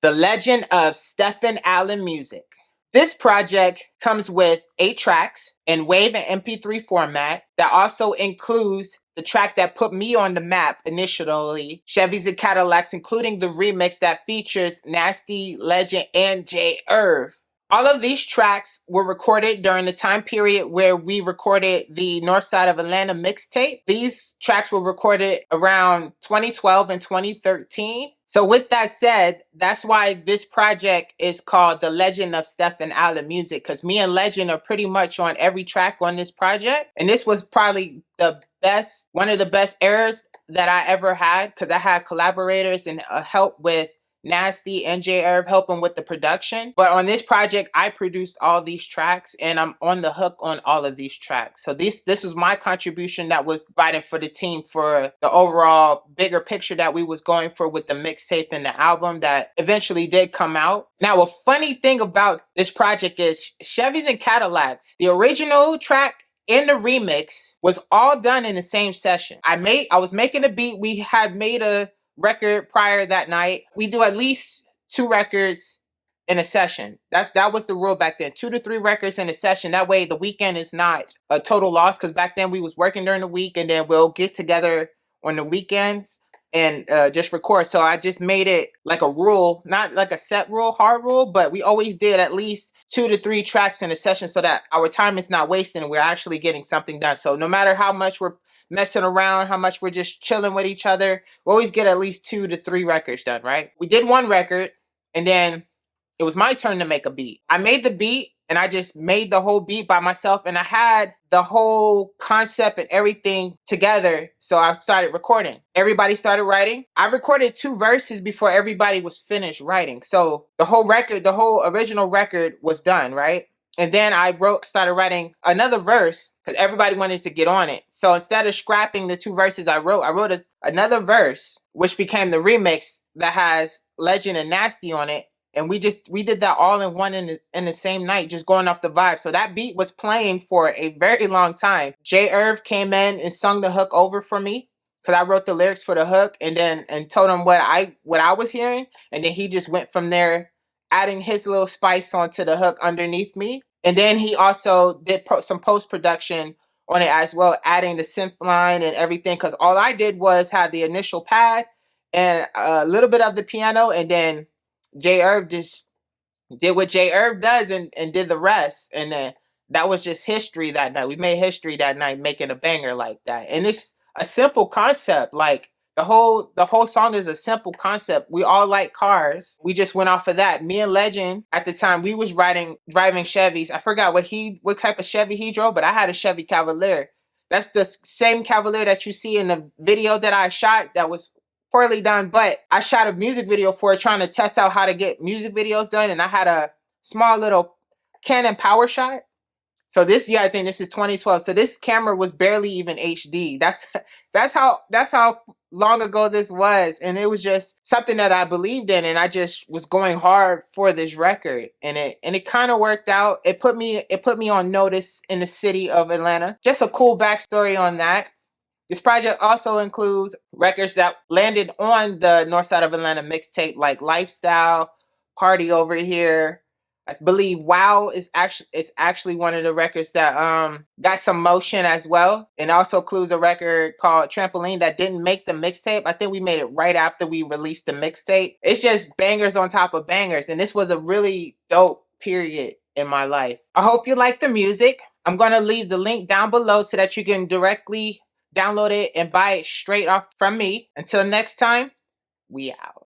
The Legend of Stephen Allen Music. This project comes with 8 tracks in WAV and MP3 format that also includes the track that put me on the map initially, Chevys and Cadillacs, including the remix that features Nasty, Legend, and J. Irv. All of these tracks were recorded during the time period where we recorded the North Side of Atlanta mixtape. These tracks were recorded around 2012 and 2013. So with that said, that's why this project is called The Legend of Stephen Allen Music, because me and Legend are pretty much on every track on this project. And this was probably one of the best eras that I ever had, because I had collaborators and help with Nasty and J. Irv helping with the production. But on this project, I produced all these tracks and I'm on the hook on all of these tracks. So this was my contribution that was provided for the team for the overall bigger picture that we was going for with the mixtape and the album that eventually did come out. Now, a funny thing about this project is Chevys and Cadillacs, the original track in the remix was all done in the same session. I was making a beat. We had made a record prior that night. We do at least 2 records in a session. That was the rule back then. 2 to 3 records in a session. That way the weekend is not a total loss, because back then we was working during the week and then we'll get together on the weekends and just record. So I just made it like a rule, not like a set rule, hard rule, but we always did at least 2 to 3 tracks in a session so that our time is not wasted and we're actually getting something done. So no matter how much we're messing around, how much we're just chilling with each other, we always get at least 2 to 3 records done, right? We did 1 record and then it was my turn to make a beat. I made the beat and I just made the whole beat by myself and I had the whole concept and everything together. So I started recording. Everybody started writing. I recorded 2 verses before everybody was finished writing. So the whole original record was done, right? And then I started writing another verse because everybody wanted to get on it. So instead of scrapping the 2 verses I wrote another verse, which became the remix that has Legend and Nasty on it. And we did that all in one in the same night, just going off the vibe. So that beat was playing for a very long time. J. Irv came in and sung the hook over for me, because I wrote the lyrics for the hook and told him what I was hearing. And then he just went from there, adding his little spice onto the hook underneath me. And then he also did some post-production on it as well, adding the synth line and everything, because all I did was have the initial pad and a little bit of the piano, and then J. Irv just did what J. Irv does and did the rest. And then that was just history that night. We made history that night making a banger like that. And it's a simple concept. Like the whole song is a simple concept. We all like cars. We just went off of that. Me and Legend at the time, we was driving Chevys. I forgot what type of Chevy he drove, but I had a Chevy Cavalier. That's the same Cavalier that you see in the video that I shot that was poorly done, but I shot a music video for it, trying to test out how to get music videos done, and I had a small little Canon power shot. So this year, I think this is 2012. So this camera was barely even HD. That's how long ago this was, and it was just something that I believed in, and I just was going hard for this record, and it kind of worked out. It put me on notice in the city of Atlanta. Just a cool backstory on that. This project also includes records that landed on the North Side of Atlanta mixtape, like Lifestyle, Party Over Here. I believe Wow is actually one of the records that got some motion as well. And also includes a record called Trampoline that didn't make the mixtape. I think we made it right after we released the mixtape. It's just bangers on top of bangers. And this was a really dope period in my life. I hope you like the music. I'm going to leave the link down below so that you can directly download it and buy it straight off from me. Until next time, we out.